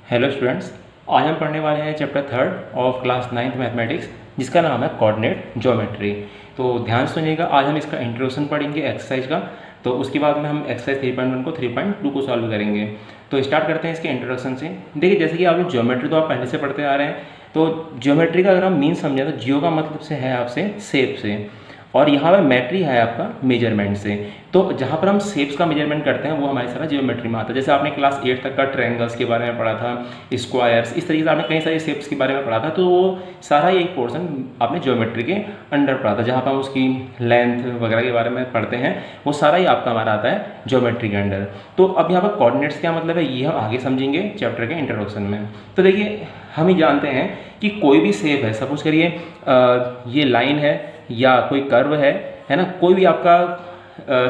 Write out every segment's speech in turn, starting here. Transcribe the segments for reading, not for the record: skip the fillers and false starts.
Hello students, आज हम पढ़ने वाले हैं chapter third of class 9th mathematics, जिसका नाम है कोऑर्डिनेट ज्योमेट्री। तो ध्यान से सुनिएगा, आज हम इसका इंट्रोडक्शन पढ़ेंगे एक्सरसाइज का। तो उसके बाद में हम एक्सरसाइज 3.1 को 3.2 को सॉल्व करेंगे। तो स्टार्ट करते हैं इसके इंट्रोडक्शन से। देखिए, जैसे कि आप लोग ज्योमेट्री तो आप पहले से पढ़ते आ रहे हैं। तो ज्योमेट्री का अगर हम मीन समझें तो जियो का मतलब से है आपसे शेप से, और यहाँ पर मैट्री है आपका मेजरमेंट से। तो जहाँ पर हम शेप्स का मेजरमेंट करते हैं वो हमारी सारा जियोमेट्री में आता है। जैसे आपने क्लास 8 तक का ट्रायंगल्स के बारे में पढ़ा था, स्क्वायर्स, इस तरीके से आपने कई सारे शेप्स के बारे में पढ़ा था। तो वो सारा एक पोर्शन आपने जियोमेट्री के अंडर पढ़ा था। जहाँ पर हम उसकी लेंथ वगैरह के बारे में पढ़ते हैं, वो सारा ही आपका हमारा आता है जियोमेट्री के अंडर। तो अब यहाँ पर कोऑर्डिनेट्स क्या मतलब है, ये हम आगे समझेंगे चैप्टर के इंट्रोडक्शन में। तो देखिए, हम ही जानते हैं कि कोई भी शेप है, सपोज करिए ये लाइन है या कोई कर्व है ना, कोई भी आपका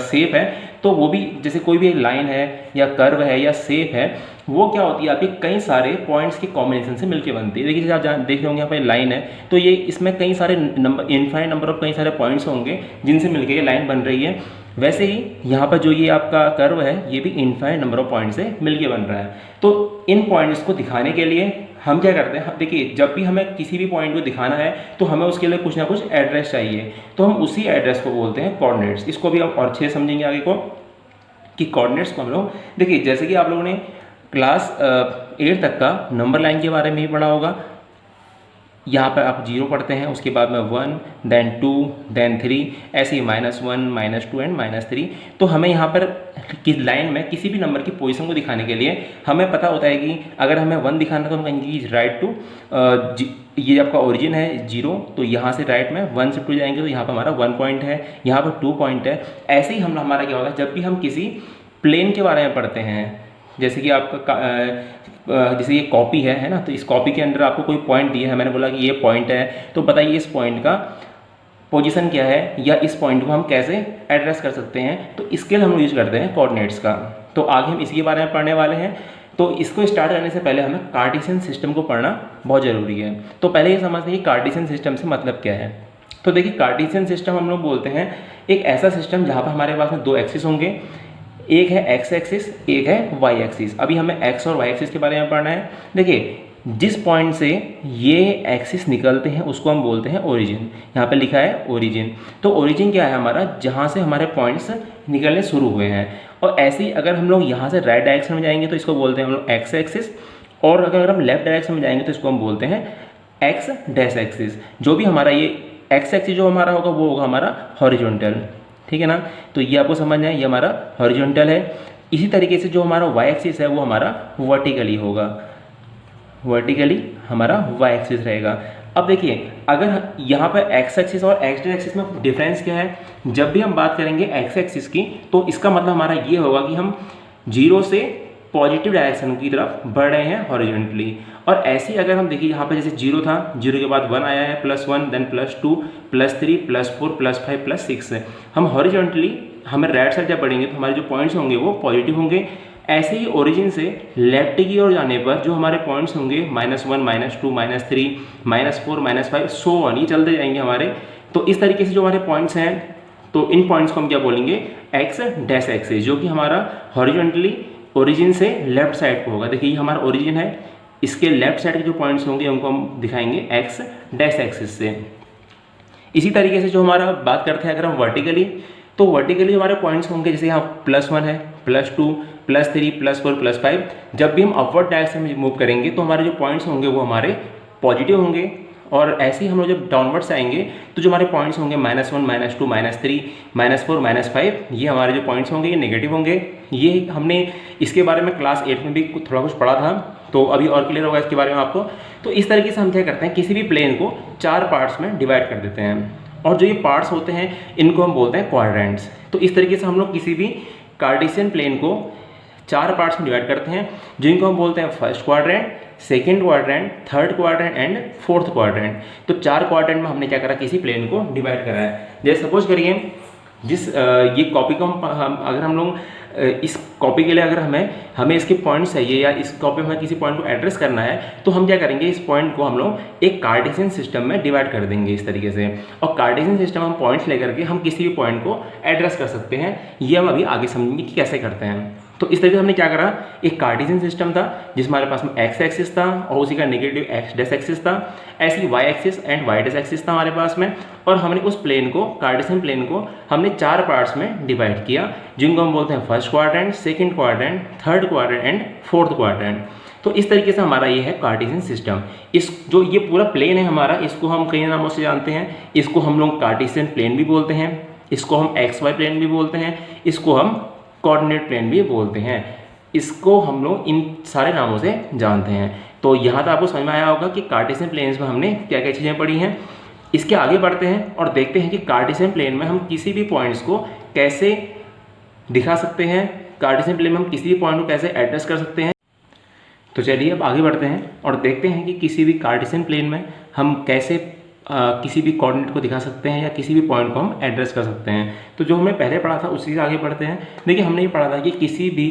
शेप है, तो वो भी जैसे कोई भी लाइन है या कर्व है या शेप है, वो क्या होती है आपके कई सारे पॉइंट्स के कॉम्बिनेशन से मिलके बनती है। देखिए, जैसे आप देख रहे होंगे यहाँ पे लाइन है, तो ये इसमें कई सारे नंबर, इनफाइनाइट नंबर ऑफ कई सारे पॉइंट्स होंगे जिनसे मिलके ये लाइन बन रही है। वैसे ही यहाँ पर जो ये आपका कर्व है, ये भी इनफाइनाइट नंबर ऑफ पॉइंट से मिलके बन रहा है। तो इन पॉइंट्स को दिखाने के लिए हम क्या करते हैं, देखिए, जब भी हमें किसी भी पॉइंट को दिखाना है तो हमें उसके लिए कुछ ना कुछ एड्रेस चाहिए। तो हम उसी एड्रेस को बोलते हैं कोऑर्डिनेट्स। इसको भी हम और अच्छे से समझेंगे आगे को कि कोऑर्डिनेट्स को हम लोग, देखिए, जैसे कि आप लोगों ने क्लास 8 तक का नंबर लाइन के बारे में ही पढ़ा होगा। यहाँ पर आप 0 पढ़ते हैं, उसके बाद में 1, देन 2, देन 3, ऐसे ही -1, -2 एंड -3। तो हमें यहाँ पर किस लाइन में किसी भी नंबर की पोजीशन को दिखाने के लिए हमें पता होता है कि अगर हमें 1 दिखाना है तो हम कहेंगे राइट टू, ये आपका ओरिजिन है 0, तो यहाँ से राइट में 1 से 2 जाएंगे तो यहाँ पर हमारा 1 पॉइंट है, यहाँ पर 2 पॉइंट है। ऐसे ही हम हमारा क्या होता है, जब भी हम किसी प्लेन के बारे में पढ़ते हैं, जैसे कि आपका जैसे ये कॉपी है ना, तो इस कॉपी के अंदर आपको कोई पॉइंट दिया है, मैंने बोला कि ये पॉइंट है, तो बताइए इस पॉइंट का पोजीशन क्या है या इस पॉइंट को हम कैसे एड्रेस कर सकते हैं। तो इसके लिए हम यूज करते हैं कोऑर्डिनेट्स का। तो आगे हम इसी के बारे में पढ़ने वाले हैं। तो इसको स्टार्ट करने से पहले हमें कार्टेशियन सिस्टम को पढ़ना बहुत ज़रूरी है। तो पहले ये समझते हैं कि कार्टेशियन सिस्टम से मतलब क्या है। तो देखिए, कार्टेशियन सिस्टम हम लोग बोलते हैं एक ऐसा सिस्टम जहाँ पर हमारे पास में 2 एक्सिस होंगे, एक है एक्स एक्सिस, एक है वाई एक्सिस। अभी हमें एक्स और वाई एक्सिस के बारे में पढ़ना है। देखिए, जिस पॉइंट से ये एक्सिस निकलते हैं उसको हम बोलते हैं ओरिजिन। यहाँ पे लिखा है ओरिजिन। तो ओरिजिन क्या है हमारा, जहाँ से हमारे पॉइंट्स निकलने शुरू हुए हैं। और ऐसे ही अगर हम लोग यहाँ से राइट डायरेक्शन में जाएंगे तो इसको बोलते हैं हम लोग एक्स एक्सिस, और अगर हम लेफ्ट डायरेक्शन में जाएंगे तो इसको हम बोलते हैं एक्स डैश एक्सिस। जो भी हमारा ये एक्स एक्सिस जो हमारा होगा वो होगा हमारा हॉरिजॉन्टल, ठीक है ना। तो ये आपको समझना है, ये हमारा हॉरिजॉन्टल है। इसी तरीके से जो हमारा वाई एक्सिस है वो हमारा वर्टिकली होगा, वर्टिकली हमारा वाई एक्सिस रहेगा। अब देखिए, अगर यहाँ पर एक्स एक्सिस और एक्स एक्सिस में डिफरेंस क्या है, जब भी हम बात करेंगे एक्स एक्सिस की तो इसका मतलब हमारा ये होगा कि हम 0 से पॉजिटिव डायरेक्शन की तरफ बढ़ रहे हैं हॉरिजॉन्टली। और ऐसे ही अगर हम देखिए, यहाँ पे जैसे 0 था, 0 के बाद 1 आया है, +1, देन +2, +3, +4, +5, +6 है। हम हॉरिजॉन्टली हमें राइट साइड जब बढ़ेंगे तो हमारे जो पॉइंट्स होंगे वो पॉजिटिव होंगे। ऐसे ही ओरिजिन से लेफ्ट की ओर जाने पर जो हमारे पॉइंट्स होंगे -1, -2, -3, -4, -5, सो ऑन, ये चलते जाएंगे हमारे। तो इस तरीके से जो हमारे पॉइंट्स हैं, तो इन पॉइंट्स को हम क्या बोलेंगे, एक्स डैश एक्सिस, जो कि हमारा हॉरिजॉन्टली ओरिजिन से लेफ्ट साइड को होगा। देखिए, ये हमारा ओरिजिन है, इसके लेफ्ट साइड के जो पॉइंट्स होंगे उनको हम दिखाएंगे एक्स डैश एक्सिस से। इसी तरीके से जो हमारा बात करते हैं अगर हम वर्टिकली, तो वर्टिकली हमारे पॉइंट्स होंगे, जैसे यहाँ +1 है, +2, +3, +4, +5। जब भी हम अपवर्ड डायरेक्शन में मूव करेंगे तो हमारे जो पॉइंट्स होंगे वो हमारे पॉजिटिव होंगे। और ऐसे ही हम लोग जब डाउनवर्ड से आएंगे तो जो हमारे पॉइंट्स होंगे -1, -2, -3, -4, -5, ये हमारे जो पॉइंट्स होंगे ये नेगेटिव होंगे। ये हमने इसके बारे में क्लास 8 में भी थोड़ा कुछ पढ़ा था, तो अभी और क्लियर होगा इसके बारे में आपको। तो इस तरीके से हम क्या करते हैं, किसी भी प्लेन को 4 पार्ट्स में डिवाइड कर देते हैं, और जो ये पार्ट्स होते हैं इनको हम बोलते हैं क्वाड्रेंट्स। तो इस तरीके से हम लोग किसी भी कार्टेशियन प्लेन को 4 पार्ट्स में डिवाइड करते हैं, जिनको हम बोलते हैं first quadrant, second quadrant, third quadrant and fourth quadrant. तो 4 क्वाड्रेंट में हमने क्या करा, किसी प्लेन को डिवाइड करा है। जैसे सपोज करिए, ये कॉपी को अगर हम लोग इस कॉपी के लिए अगर हमें इसके पॉइंट्स चाहिए या इस कॉपी में किसी पॉइंट को एड्रेस करना है, तो हम क्या करेंगे, इस पॉइंट को हम लोग एक कार्टेशियन सिस्टम में डिवाइड कर देंगे इस तरीके से। और कार्टेशियन सिस्टम हम पॉइंट्स लेकर के हम किसी भी पॉइंट को एड्रेस कर सकते हैं। ये हम अभी आगे समझेंगे कि कैसे करते हैं। तो इस तरीके से हमने क्या करा, एक कार्टेशियन सिस्टम था जिसमें हमारे पास में एक्स एक्सिस था और उसी का नेगेटिव एक्स डैश एक्सिस था, ऐसे ही Y axis and Y dash axis था हमारे पास में। और हमने उस प्लेन को, कार्टेशियन प्लेन को हमने 4 पार्ट्स में डिवाइड किया, जिनको हम बोलते हैं first quadrant, second quadrant, third quadrant and fourth quadrant. तो इस तरीके से हमारा ये है कार्टेशियन सिस्टम। इस जो ये पूरा प्लेन है हमारा, इसको हम कई नामों से जानते हैं। इसको हम लोग कार्टेशियन प्लेन भी बोलते हैं, इसको हम एक्स वाई प्लेन भी बोलते हैं, इसको हम कोऑर्डिनेट प्लेन भी बोलते हैं। इसको हम लोग इन सारे नामों से जानते हैं। तो यहाँ तक आपको समझ में आया होगा कि कार्टेशियन प्लेन्स में हमने क्या क्या चीज़ें पढ़ी हैं। इसके आगे बढ़ते हैं और देखते हैं कि कार्टेशियन प्लेन में हम किसी भी पॉइंट्स को कैसे दिखा सकते हैं, कार्टेशियन प्लेन में हम किसी भी पॉइंट को कैसे एड्रेस कर सकते हैं। तो चलिए अब आगे बढ़ते हैं और देखते हैं कि किसी भी कार्टेशियन प्लेन में हम कैसे किसी भी कोऑर्डिनेट को दिखा सकते हैं या किसी भी पॉइंट को हम एड्रेस कर सकते हैं। तो जो हमने पहले पढ़ा था उसी से आगे बढ़ते हैं। देखिए हमने ये पढ़ा था कि किसी भी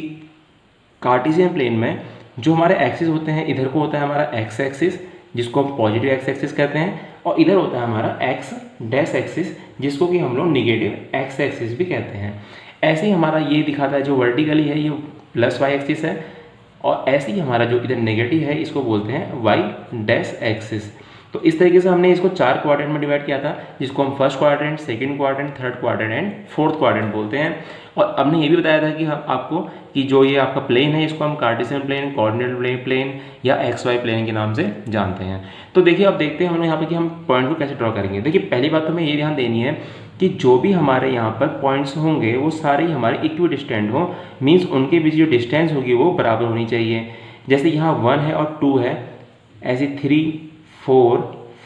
कार्टेशियन प्लेन में जो हमारे एक्सिस होते हैं, इधर को होता है हमारा एक्स एक्सिस जिसको हम पॉजिटिव एक्स एक्सिस कहते हैं, और इधर होता है हमारा एक्स डैश एक्सिस जिसको कि हम लोग निगेटिव एक्स एक्सिस भी कहते हैं। ऐसे ही हमारा ये दिखाता है जो वर्टिकली है ये प्लस वाई एक्सिस है, और ऐसे ही हमारा जो इधर नेगेटिव है इसको बोलते हैं वाई डैश एक्सिस। तो इस तरीके से हमने इसको 4 क्वाड्रेंट में डिवाइड किया था, जिसको हम first quadrant, second quadrant, third quadrant and fourth quadrant बोलते हैं। और हमने ये भी बताया था कि हम आपको कि जो ये आपका प्लेन है इसको हम कार्टेशियन प्लेन, कोऑर्डिनेट प्लेन या एक्स वाई प्लेन के नाम से जानते हैं। तो देखिए अब देखते हैं हम यहाँ पर कि हम पॉइंट को कैसे ड्रॉ करेंगे। देखिए पहली बात तो हमें ये ध्यान देनी है कि जो भी हमारे यहाँ पर पॉइंट्स होंगे वो सारे ही हमारे इक्वी डिस्टेंट हो, मीन्स उनके बीच जो डिस्टेंस होगी वो बराबर होनी चाहिए। जैसे यहाँ 1 है और 2 है, ऐसे 3, 4,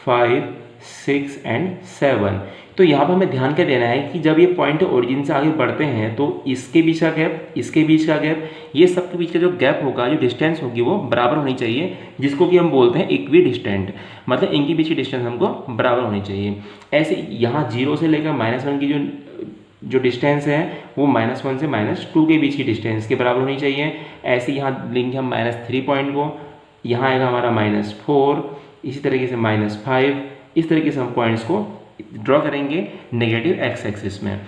5, 6 एंड 7। तो यहाँ पर हमें ध्यान क्या देना है कि जब ये पॉइंट ओरिजिन से आगे बढ़ते हैं तो इसके बीच का गैप, इसके बीच का गैप, ये सबके बीच का जो गैप होगा, जो डिस्टेंस होगी वो बराबर होनी चाहिए, जिसको कि हम बोलते हैं इक्वी डिस्टेंट। मतलब इनके बीच की डिस्टेंस हमको बराबर होनी चाहिए। ऐसे यहाँ 0 से लेकर -1 की जो डिस्टेंस है वो -1 से -2 के बीच की डिस्टेंस के बराबर होनी चाहिए। ऐसे यहाँ लेंगे हम -3 पॉइंट को, यहाँ आएगा हमारा -4, इसी तरीके से -5, इस तरीके से हम पॉइंट्स को ड्रॉ करेंगे नेगेटिव एक्स एक्सिस में।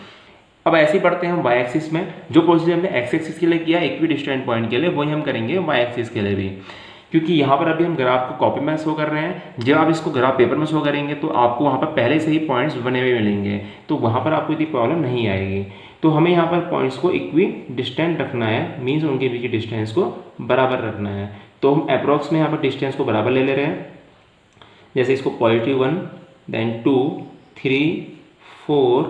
अब ऐसे ही बढ़ते हैं हम वाई एक्सिस में। जो प्रोसीजर हमने एक्स एक्सिस के लिए किया इक्वी डिस्टेंट पॉइंट के लिए, वही हम करेंगे वाई एक्सिस के लिए भी, क्योंकि यहाँ पर अभी हम ग्राफ को कॉपी में शो कर रहे हैं। जब आप इसको ग्राफ पेपर में शो करेंगे तो आपको वहाँ पर पहले से ही पॉइंट्स बने हुए मिलेंगे, तो वहाँ पर आपको इतनी प्रॉब्लम नहीं आएगी। तो हमें यहाँ पर पॉइंट्स को इक्वी डिस्टेंट रखना है, मीन्स उनके बीच की डिस्टेंस को बराबर रखना है। तो हम अप्रॉक्स में यहाँ पर डिस्टेंस को बराबर ले रहे हैं। जैसे इसको +1, देन 2, 3, 4,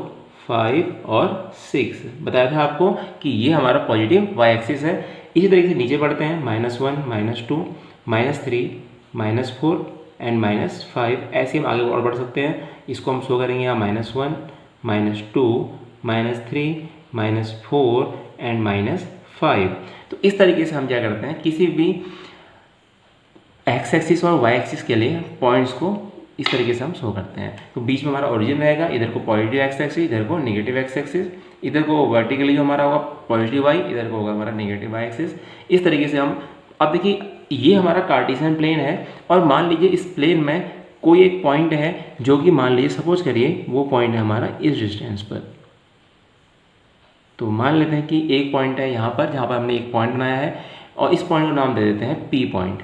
5 और 6 बताया था आपको कि ये हमारा पॉजिटिव वाई एक्सिस है। इसी तरीके से नीचे बढ़ते हैं, -1, -2, -3, -4 एंड -5। ऐसे हम आगे और बढ़ सकते हैं। इसको हम शो करेंगे यहाँ -1, -2, -3, -4 एंड -5। तो इस तरीके से हम क्या करते हैं, किसी भी एक्स एक्सिस और वाई एक्सिस के लिए पॉइंट्स को इस तरीके से हम शो करते हैं। तो बीच में हमारा ओरिजिन रहेगा, इधर को पॉजिटिव एक्स एक्सिस, इधर को नेगेटिव एक्स एक्सिस, इधर को वर्टिकली जो हमारा होगा पॉजिटिव वाई, इधर को होगा हमारा नेगेटिव वाई एक्सिस। इस तरीके से हम, अब देखिए ये हमारा कार्टेशियन प्लेन है और मान लीजिए इस प्लेन में कोई एक पॉइंट है जो कि मान लीजिए सपोज करिए वो पॉइंट है हमारा इस डिस्टेंस पर। तो मान लेते हैं कि एक पॉइंट है यहाँ पर, जहाँ पर हमने एक पॉइंट बनाया है और इस पॉइंट को नाम दे देते हैं पी पॉइंट।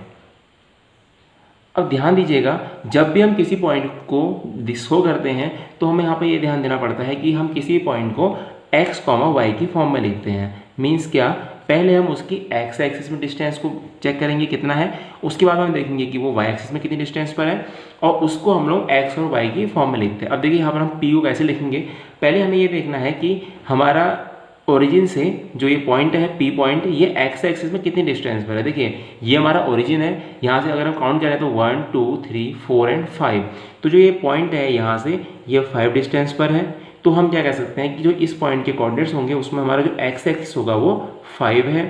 अब ध्यान दीजिएगा, जब भी हम किसी पॉइंट को शो करते हैं तो हमें यहाँ पे ये ध्यान देना पड़ता है कि हम किसी पॉइंट को x, y की फॉर्म में लिखते हैं। मीन्स क्या, पहले हम उसकी x एक्सिस में डिस्टेंस को चेक करेंगे कितना है, उसके बाद हम देखेंगे कि वो y एक्सिस में कितनी डिस्टेंस पर है और उसको हम लोग x और y की फॉर्म में लिखते हैं। अब देखिए यहाँ पर हम p को कैसे लिखेंगे, पहले हमें ये देखना है कि हमारा ओरिजिन से जो ये पॉइंट है पी पॉइंट, ये एक्स एक्सिस में कितनी डिस्टेंस पर है। देखिए ये हमारा ओरिजिन है, यहाँ से अगर हम काउंट करें तो 1, 2, 3, 4 एंड 5। तो जो ये पॉइंट है यहाँ से ये 5 डिस्टेंस पर है। तो हम क्या कह सकते हैं कि जो इस पॉइंट के कोऑर्डिनेट्स होंगे उसमें हमारा जो एक्स एक्सिस होगा वो 5 है।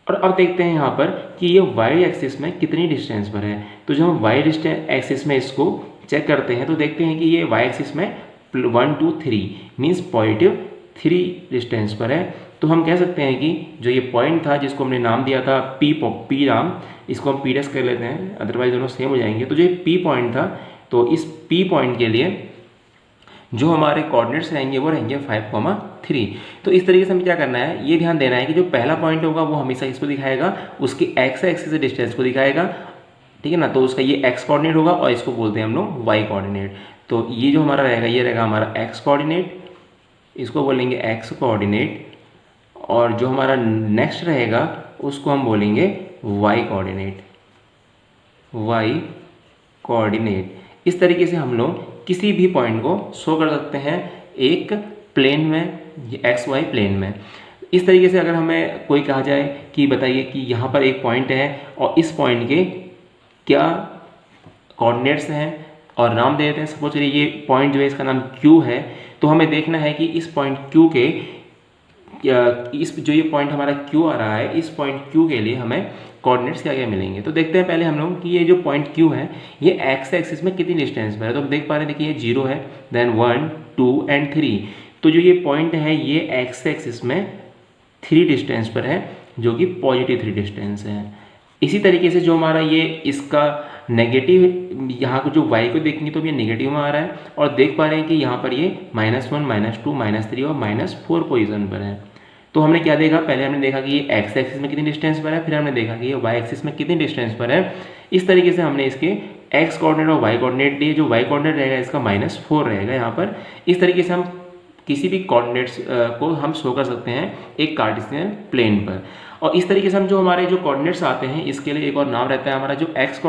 और अब देखते हैं यहाँ पर कि ये वाई एक्सिस में कितनी डिस्टेंस पर है। तो जब हम वाई एक्सिस में इसको चेक करते हैं तो देखते हैं कि ये वाई एक्सिस में 1, 2, 3 मीन्स पॉजिटिव 3 डिस्टेंस पर है। तो हम कह सकते हैं कि जो ये पॉइंट था जिसको हमने नाम दिया था पी नाम, इसको हम पी डैश कर लेते हैं, अदरवाइज दोनों सेम हो जाएंगे। तो जो ये पी पॉइंट था, तो इस पी पॉइंट के लिए जो हमारे कोऑर्डिनेट्स रहेंगे वो रहेंगे 5,3। तो इस तरीके से हमें क्या करना है, ये ध्यान देना है कि जो पहला पॉइंट होगा वो हमेशा इसको दिखाएगा, उसकी एक्स एक्सिस से डिस्टेंस को दिखाएगा, ठीक है ना। तो उसका ये एक्स कोऑर्डिनेट होगा और इसको बोलते हैं हम लोग वाई कोऑर्डिनेट। तो ये जो हमारा रहेगा ये रहेगा हमारा एक्स कोऑर्डिनेट, इसको बोलेंगे एक्स कोऑर्डिनेट, और जो हमारा नेक्स्ट रहेगा उसको हम बोलेंगे वाई कोऑर्डिनेट, वाई कोऑर्डिनेट। इस तरीके से हम लोग किसी भी पॉइंट को शो कर सकते हैं एक प्लेन में, एक्स वाई प्लेन में। इस तरीके से अगर हमें कोई कहा जाए कि बताइए कि यहाँ पर एक पॉइंट है और इस पॉइंट के क्या कोऑर्डिनेट्स हैं और नाम दे देते हैं। सपोज करिए ये पॉइंट जो है इसका नाम Q है, तो हमें देखना है कि इस पॉइंट Q के इस जो ये पॉइंट हमारा Q आ रहा है, इस पॉइंट Q के लिए हमें कोऑर्डिनेट्स क्या क्या मिलेंगे। तो देखते हैं पहले हम लोग कि ये जो पॉइंट Q है ये एक्स एक्सिस में कितनी डिस्टेंस पर है। तो हम देख पा रहे हैं, देखिए ये 0 है, देन 1 2 एंड 3। तो जो ये पॉइंट है ये एक्स एक्सिस में 3 डिस्टेंस पर है, जो कि पॉजिटिव 3 डिस्टेंस है। इसी तरीके से जो हमारा ये इसका नेगेटिव, यहाँ को जो y को देखेंगे तो ये नेगेटिव में आ रहा है, और देख पा रहे हैं कि यहाँ पर ये -1 -2 -3 और -4 पोजीशन पर है। तो हमने क्या देखा, पहले हमने देखा कि ये x एक्सिस में कितनी डिस्टेंस पर है, फिर हमने देखा कि ये y एक्सिस में कितनी डिस्टेंस पर है। इस तरीके से हमने इसके x कोऑर्डिनेट और y कोऑर्डिनेट दिए। जो y कोऑर्डिनेट रहेगा इसका -4 रहेगा यहाँ पर। इस तरीके से हम किसी भी कोऑर्डिनेट्स को हम शो कर सकते हैं एक कार्टेशियन प्लेन पर। और इस तरीके से हम जो हमारे जो कोऑर्डिनेट्स आते हैं इसके लिए एक और नाम रहता है हमारा, जो एक्स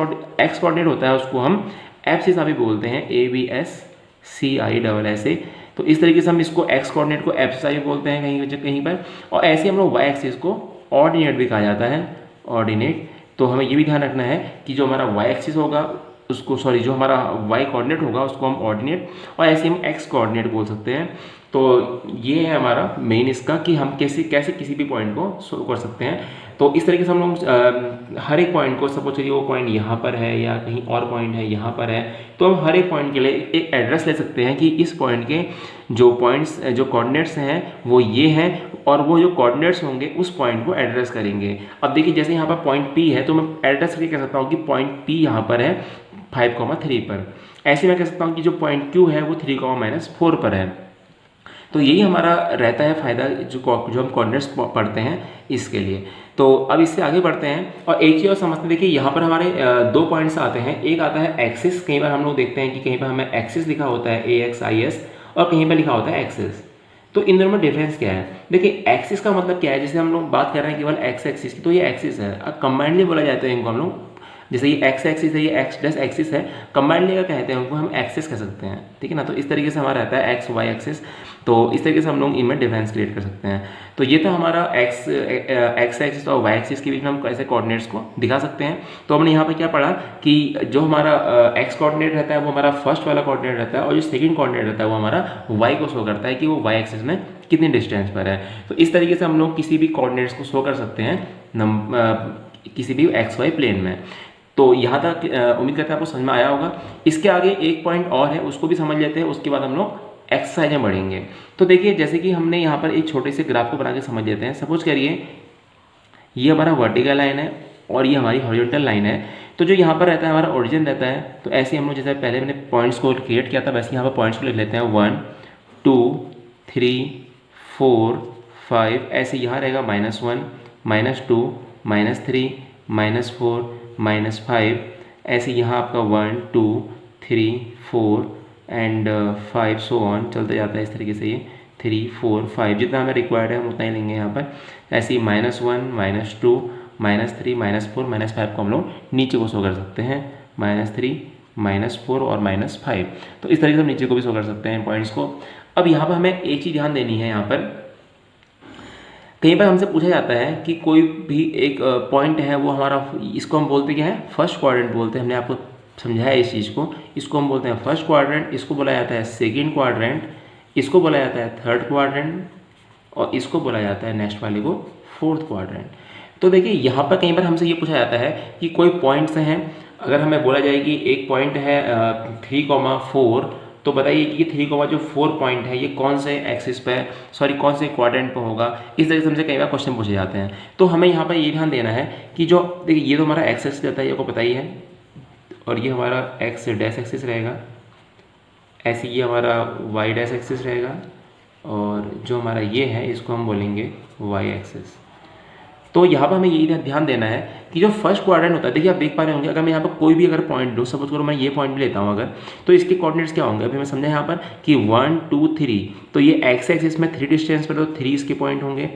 कोऑर्डिनेट होता है उसको हम एब्सिस भी बोलते हैं, ABSCISS। तो इस तरीके से हम इसको एक्स कोऑर्डिनेट को एब्सिस भी बोलते हैं कहीं पर। और ऐसे हम लोग वाई एक्सिस को ऑर्डिनेट भी कहा जाता है, ऑर्डिनेट। तो हमें ये भी ध्यान रखना है कि जो हमारा वाई एक्सिस होगा उसको, सॉरी, जो हमारा वाई कोऑर्डिनेट होगा उसको हम ऑर्डिनेट, और ऐसे हम एक्स कोऑर्डिनेट बोल सकते हैं। तो ये है हमारा मेन इसका कि हम कैसे किसी भी पॉइंट को शो कर सकते हैं। तो इस तरीके से हम लोग हर एक पॉइंट को, सपोज करिए वो पॉइंट यहाँ पर है या कहीं और पॉइंट है यहाँ पर है, तो हम हर एक पॉइंट के लिए एक एड्रेस ले सकते हैं कि इस पॉइंट के जो पॉइंट्स, जो कोऑर्डिनेट्स हैं वो ये हैं, और वो जो कोऑर्डिनेट्स होंगे उस पॉइंट को एड्रेस करेंगे। अब देखिए जैसे यहाँ पर पॉइंट P है, तो मैं एड्रेस करके कह सकता हूँ कि पॉइंट P यहाँ पर है 5,3 पर। ऐसे मैं कह सकता हूँ कि जो पॉइंट Q है वो 3,-4 पर है। तो यही हमारा रहता है फ़ायदा जो हम कोऑर्डिनेट्स पढ़ते हैं इसके लिए। तो अब इससे आगे बढ़ते हैं और एक चीज़ और समझते हैं। देखिए यहाँ पर हमारे 2 पॉइंट्स आते हैं। एक आता है एक्सिस, कई बार हम लोग देखते हैं कि कहीं पर हमें एक्सिस लिखा होता है AXIS, और कहीं पर लिखा होता है एक्सिस। तो इन दोनों में डिफरेंस क्या है? देखिए एक्सिस का मतलब क्या है, जैसे हम लोग बात कर रहे हैं केवल एक्स एक्सिस की, तो ये एक्सिस है। अब कंबाइंडली बोला जाता है इनको हम लोग, जैसे ये एक्स एक्सिस है, ये एक्स डैश एक्सिस है, कंबाइंडली का कहते हैं उनको हम एक्सिस कह सकते हैं, ठीक है ना। तो इस तरीके से हमारा रहता है एक्स वाई एक्सिस। तो इस तरीके से हम लोग इनमें डिफरेंस क्रिएट कर सकते हैं। तो ये था हमारा एक्स एक्सिस और वाई एक्सिस के बीच में हम कैसे कोऑर्डिनेट्स को दिखा सकते हैं। तो हमने यहाँ पर क्या पढ़ा कि जो हमारा एक्स कोऑर्डिनेट रहता है वो हमारा फर्स्ट वाला कोऑर्डिनेट रहता है, और जो सेकंड कोऑर्डिनेट रहता है वो हमारा वाई को शो करता है कि वो वाई एक्सिस में कितनी डिस्टेंस पर है। तो इस तरीके से हम लोग किसी भी कोऑर्डिनेट्स को शो कर सकते हैं किसी भी एक्स वाई प्लेन में। तो यहाँ तक उम्मीद करते हैं आपको समझ में आया होगा। इसके आगे एक पॉइंट और है, उसको भी समझ लेते हैं, उसके बाद हम लोग एक्सरसाइज में बढ़ेंगे। तो देखिए जैसे कि हमने यहाँ पर एक छोटे से ग्राफ को बना के समझ लेते हैं। सपोज करिए ये हमारा वर्टिकल लाइन है और ये हमारी हॉरिजॉन्टल लाइन है। तो जो यहाँ पर रहता है हमारा ओरिजिन रहता है, तो ऐसे हम लोग जैसे पहले मैंने पॉइंट्स को क्रिएट किया था वैसे यहाँ पर पॉइंट्स को लिख लेते हैं 1 2 3 4 5। ऐसे यहाँ रहेगा -1 -2 -3 -4 -5। ऐसे यहाँ आपका 1 2 3 4 एंड 5 सो ऑन चलते जाता है। इस तरीके से ये 3 4 5 जितना हमें रिक्वायर्ड है हम उतना ही लेंगे यहाँ पर। ऐसे ही -1 -2 -3 -4 -5 को हम लोग नीचे को शो कर सकते हैं, -3 -4 और -5। तो इस तरीके से हम नीचे को भी शो कर सकते हैं पॉइंट्स को। अब यहाँ पर हमें एक चीज़ ध्यान देनी है, यहाँ पर कहीं पर हमसे पूछा जाता है कि कोई भी एक पॉइंट है वो हमारा, इसको हम बोलते क्या है, फर्स्ट क्वाड्रेंट बोलते हैं। हमने आपको समझाया इस चीज़ को, इसको हम बोलते हैं फर्स्ट क्वाड्रेंट, इसको बोला जाता है सेकंड क्वाड्रेंट, इसको बोला जाता है थर्ड क्वाड्रेंट, और इसको बोला जाता है नेक्स्ट वाले को फोर्थ क्वाड्रेंट। तो देखिए यहाँ पर कई बार हमसे ये पूछा जाता है कि कोई पॉइंट्स हैं, अगर हमें बोला जाए कि एक पॉइंट है 3,4, तो बताइए कि 3,4 पॉइंट है ये कौन से एक्सिस पे, सॉरी कौन से क्वाड्रेंट पे होगा। इस तरीके से हमसे कई बार क्वेश्चन पूछे जाते हैं। तो हमें यहाँ पर ये ध्यान देना है कि जो देखिए ये तो हमारा एक्सिस रहता है, ये को पता ही है, और ये हमारा एक्स डैश एक्सिस रहेगा, ऐसे ये हमारा वाई डैश एक्सिस रहेगा और जो हमारा ये है इसको हम बोलेंगे वाई एक्सिस। तो यहाँ पर हमें यही ध्यान देना है कि जो फर्स्ट क्वाड्रेंट होता है, देखिए आप देख पा रहे होंगे, अगर मैं यहाँ पर कोई भी अगर पॉइंट लूँ, सपोज करो मैं ये पॉइंट भी लेता हूँ अगर, तो इसके कोऑर्डिनेट्स क्या होंगे, अभी मैं समझा यहाँ पर कि 1 2 3, तो ये एक्स एक्सिस में 3 डिस्टेंस पर, तो 3 इसके पॉइंट होंगे।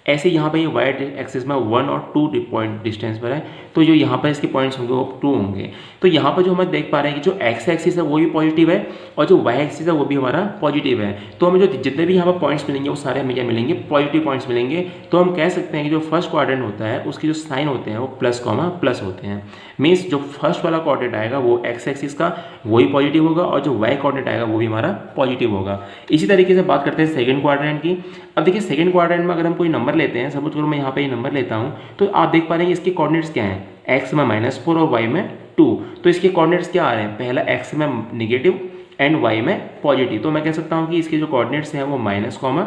ऐसे यहाँ पर ये वाई एक्सिस में 1 और 2 पॉइंट डिस्टेंस पर है, तो जो यहाँ पर इसके पॉइंट्स होंगे वो 2 होंगे। तो यहाँ पर जो हम देख पा रहे हैं कि जो एक्स एक्सिस है वो भी पॉजिटिव है और जो वाई एक्सिस है वो भी हमारा पॉजिटिव है। तो हमें जो जितने भी यहाँ पर पॉइंट्स मिलेंगे वो सारे हमें क्या मिलेंगे, पॉजिटिव पॉइंट्स मिलेंगे। तो हम कह सकते हैं कि जो फर्स्ट क्वाड्रेंट होता है उसके जो साइन होते हैं वो प्लस कॉमा प्लस होते हैं। मीन्स जो फर्स्ट वाला क्वाड्रेंट आएगा वो एक्स एक्सिस का वही पॉजिटिव होगा और जो वाई क्वाड्रेंट आएगा वो भी हमारा पॉजिटिव होगा। इसी तरीके से बात करते हैं सेकंड क्वाड्रेंट की। अब देखिए सेकंड क्वाड्रेंट में अगर हम कोई नंबर लेते हैं, सपोज करो मैं यहाँ पे ये नंबर लेता हूँ, तो आप देख पा रहे हैं इसके कोऑर्डिनेट्स क्या हैं, एक्स में -4 और वाई में 2। तो इसके कोऑर्डिनेट्स क्या आ रहे हैं, पहला एक्स में नेगेटिव एंड वाई में पॉजिटिव। तो मैं कह सकता हूँ कि इसके जो कोऑर्डिनेट्स हैं वो माइनस कॉमा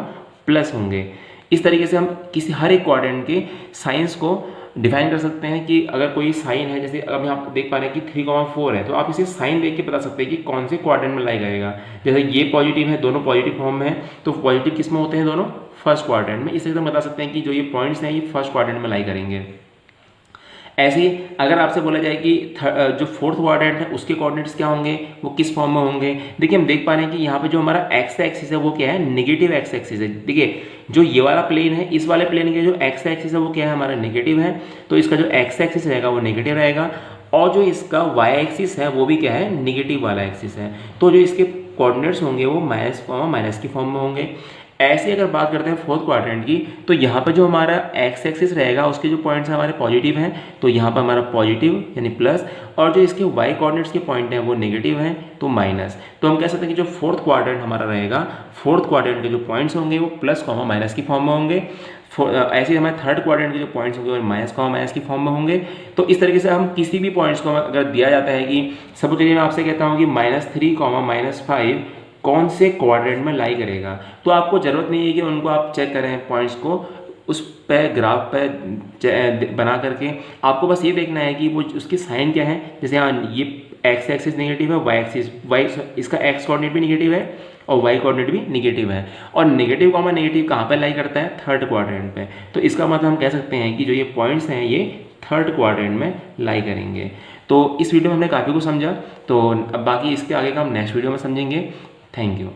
प्लस होंगे। इस तरीके से हम किसी हर एक क्वाड्रेंट के साइंस को डिफाइन कर सकते हैं कि अगर कोई साइन है, जैसे अब आप देख पा रहे हैं कि 3,4 है, तो आप इसे साइन देख के बता सकते हैं कि कौन से क्वाड्रेंट में लाई करेगा। जैसे ये पॉजिटिव है, दोनों पॉजिटिव फॉर्म में है, तो पॉजिटिव किस में होते हैं, दोनों फर्स्ट क्वाड्रेंट में। इस तरह से बता सकते हैं कि जो ये पॉइंट्स हैं ये फर्स्ट क्वाड्रेंट में लाई करेंगे। ऐसे ही अगर आपसे बोला जाए कि जो फोर्थ क्वाड्रेंट है उसके कोऑर्डिनेट्स क्या होंगे, वो किस फॉर्म में होंगे। देखिए हम देख पा रहे हैं कि यहाँ पे जो हमारा एक्स एक्सिस है वो क्या है, नेगेटिव एक्स एक्सिस है। देखिए जो ये वाला प्लेन है, इस वाले प्लेन के जो एक्स एक्सिस है वो क्या है, हमारा नेगेटिव है, तो इसका जो एक्स एक्सिस रहेगा वो नेगेटिव रहेगा और जो इसका वाई एक्सिस है वो भी क्या है, नेगेटिव वाला एक्सिस है। तो जो इसके कोऑर्डिनेट्स होंगे वो माइनस की फॉर्म में होंगे। ऐसे अगर बात करते हैं फोर्थ क्वाड्रेंट की, तो यहाँ पे जो हमारा एक्स एक्सिस रहेगा उसके जो पॉइंट्स हमारे पॉजिटिव हैं, तो यहाँ पर हमारा पॉजिटिव यानी प्लस, और जो इसके वाई कोऑर्डिनेट्स के पॉइंट हैं वो नेगेटिव हैं तो माइनस। तो हम कह सकते हैं कि जो फोर्थ क्वाड्रेंट हमारा रहेगा, फोर्थ क्वाड्रेंट के जो पॉइंट्स होंगे वो प्लस कॉमा माइनस की फॉर्म में होंगे। ऐसे ही हमारे थर्ड क्वाड्रेंट के जो पॉइंट्स होंगे वो माइनस कॉमा माइनस की फॉर्म में होंगे। तो इस तरीके से हम किसी भी पॉइंट्स को अगर दिया जाता है कि सपोज करिए मैं आपसे कहता हूँ कि -3, -5 कौन से क्वाड्रेंट में लाई करेगा, तो आपको ज़रूरत नहीं है कि उनको आप चेक करें पॉइंट्स को उस पे ग्राफ पे बना करके। आपको बस ये देखना है कि वो उसकी साइन क्या है। जैसे यहाँ ये एक्स एक्सिस नेगेटिव है, वाई इसका एक्स कोऑर्डिनेट भी नेगेटिव है और वाई कोऑर्डिनेट भी नेगेटिव है, और नेगेटिव कॉमा नेगेटिव कहाँ पे लाई करता है, थर्ड क्वाड्रेंट पे। तो इसका मतलब हम कह सकते हैं कि जो ये पॉइंट्स हैं ये थर्ड क्वाड्रेंट में लाई करेंगे। तो इस वीडियो में हमने काफ़ी कुछ समझा, तो अब बाकी इसके आगे का हम नेक्स्ट वीडियो में समझेंगे। Thank you.